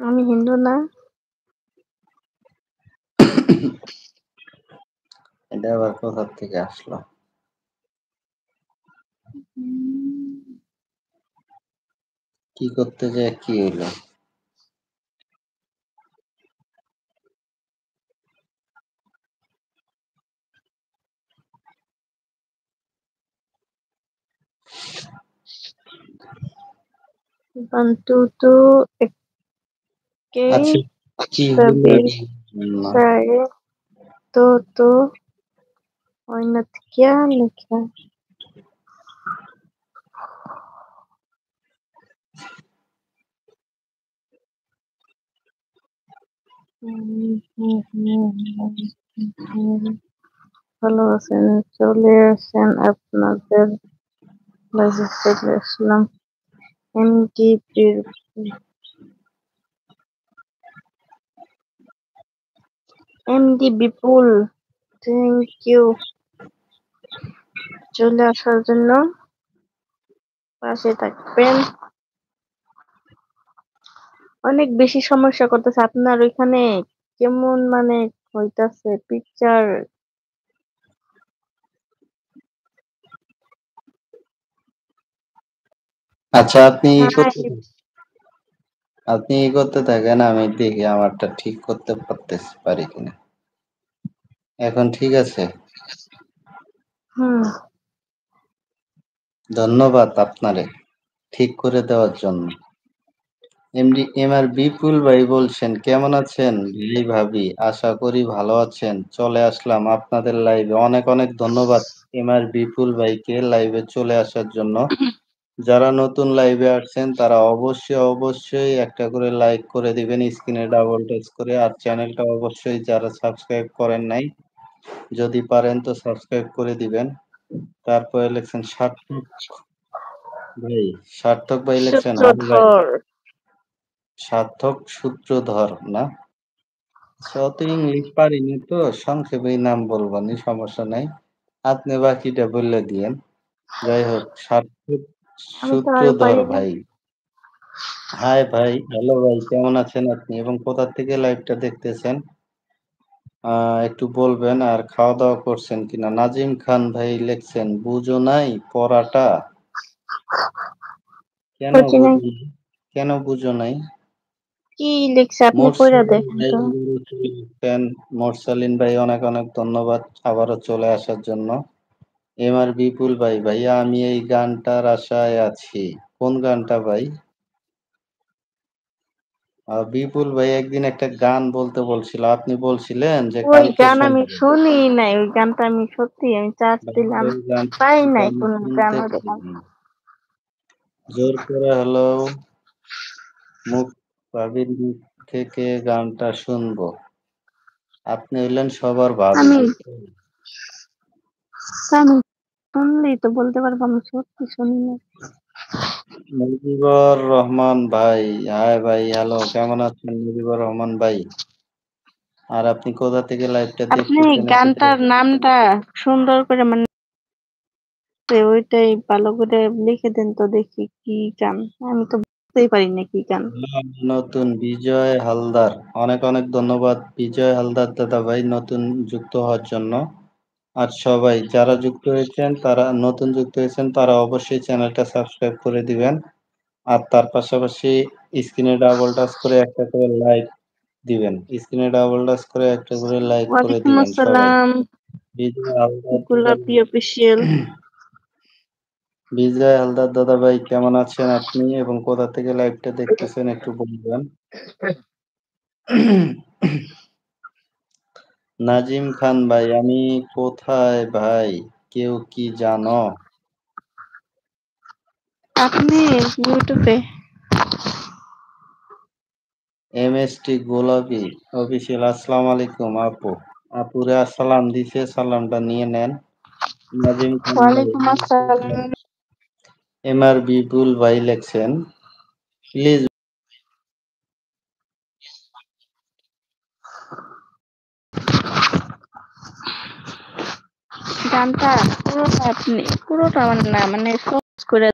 আমি হিন্দু না। এটা আবার কোথা থেকে আসলো? কি করতে যায় কি হইলো? Bantu tu আচ্ছা, okay কি হলো sabi না? saya tu oinat kya likha ভালো আছেন, চলে আসেন আপনাদের মাঝে চলে আসলাম। এমডি বিপুল, থ্যাংক ইউ চলে আসার জন্য। পাশে থাকবেন। অনেক বেশি সমস্যা করতেছে আপনার ওইখানে, কেমন মানে হইতাছে পিকচার। আচ্ছা, আপনি করতে থাকেন, আমি দেখি আমারটা ঠিক করতে পারি কিনা। এখন ঠিক আছে? ধন্যবাদ আপনারে ঠিক করে দেওয়ার জন্য। এমআর বিপুল ভাই বলছেন, কেমন আছেন ভাই ভাবি? আশা করি ভালো আছেন। চলে আসলাম আপনাদের লাইভে। অনেক অনেক ধন্যবাদ এমআর বিপুল ভাইকে লাইভে চলে আসার জন্য। যারা নতুন লাইভে আসছেন তারা অবশ্যই একটা করে লাইক করে দিবেন, স্ক্রিনে ডাবল টাচ করে। আর চ্যানেলটা অবশ্যই যারা সাবস্ক্রাইব করেন নাই, যদি পারেন তো সাবস্ক্রাইব করে দিবেন। তারপরে লিখছেন সার্থক ভাই, সার্থক ভাই লিখছেন, হাই ভাই। সূত্রধর। সার্থক সূত্রধর না? আচ্ছা, অত ইংলিশ পারিনি তো, সংক্ষেপেই নাম বলবানি, সমস্যা নাই। আপনি বাকিটা বললে দিয়েন। যাই হোক, সার্থক আমি তো আর সূত্রধর পারি না। ভাই। হাই ভাই, হ্যালো ভাই, কেমন আছেন আপনি এবং কোথা থেকে লাইভটা দেখতেছেন একটু বলবেন। আর খাওয়া দাওয়া করছেন কিনা? নাজিম খান ভাই লিখছেন, বুঝো নাই পড়াটা? কেন বুঝি নাই বুঝো নাই? কেন বুঝো নাই? কি লিখছে, আপনি পড়া মোরসালিন দেখেন ভাই তো। মোরসালিন ভাই অনেক অনেক ধন্যবাদ আবারও চলে আসার জন্য। এমআর বিপুল ভাই, ভাইয়া আমি এই গানটার আশায় আছি। কোন গানটা ভাই? বিপুল ভাই একদিন একটা গান বলতে বলছিল, আপনি বলছিলেন যে ওই কালকে গান আমি শুনবেন। শুনি নাই, ওই গানটা আমি সত্যি আমি চার্জ দিলাম, ওই পাই গানটা নাই আমি কোন গান শুনতে ওরকম। পারিনি। জোর করে হলেও ভাবির মুখ থেকে গানটা শুনবো। আপনি হইলেন সবার ভাবি। আমি আমি শুনলেই তো বলতে পারবো, আমি সত্যি শুনি না। মুজিবুর রহমান ভাই, হাই ভাই, হ্যালো, কেমন আছেন মুজিবুর রহমান ভাই? আর আপনি কোথা থেকে লাইভটা আপনি দেখতেছেন একটু গানটার নামটা সুন্দর করে মানে ওইটাই ভালো করে লিখে দেন তো দেখি কি গান। আমি তো বুঝতেই পারি না কি গান। নতুন বিজয় হালদার, অনেক অনেক ধন্যবাদ বিজয় হালদার দাদা ভাই নতুন যুক্ত হওয়ার জন্য। আর সবাই যারা যুক্ত হয়েছেন তারা অবশ্যই চ্যানেলটা সাবস্ক্রাইব করে দিবেন। আর তার পাশাপাশি স্ক্রিনে ডাবল টাচ করে একটা করে লাইক দিবেন। স্ক্রিনে ডাবল টাচ করে একটা করে লাইক করে ওয়ালাইকুম দিবেন সবাই। আসসালাম। বিজয় হালদার দাদা গোলাপি অফিসিয়াল। বিজয় হালদার দাদা ভাই, কেমন আছেন আপনি এবং কোথা থেকে লাইভটা দেখতেছেন একটু বলবেন। নাজিম খান ভাই, আমি কোথায় ভাই, কেউ কি জানো? আপনি ইউটিউবে। এমএসটি গোলাপি অফিসিয়াল, আসসালামু আলাইকুম আপু। আপুরে আসসালাম দিছে, সালামটা নিয়ে নেন। নাজিম খান ভাই, ওয়ালাইকুম আসসালাম। এমআর বিপুল ভাই লেখছেন, প্লিজ। গানটা পুরোটা আপনি পুরোটা মানে না মানে সহজ করে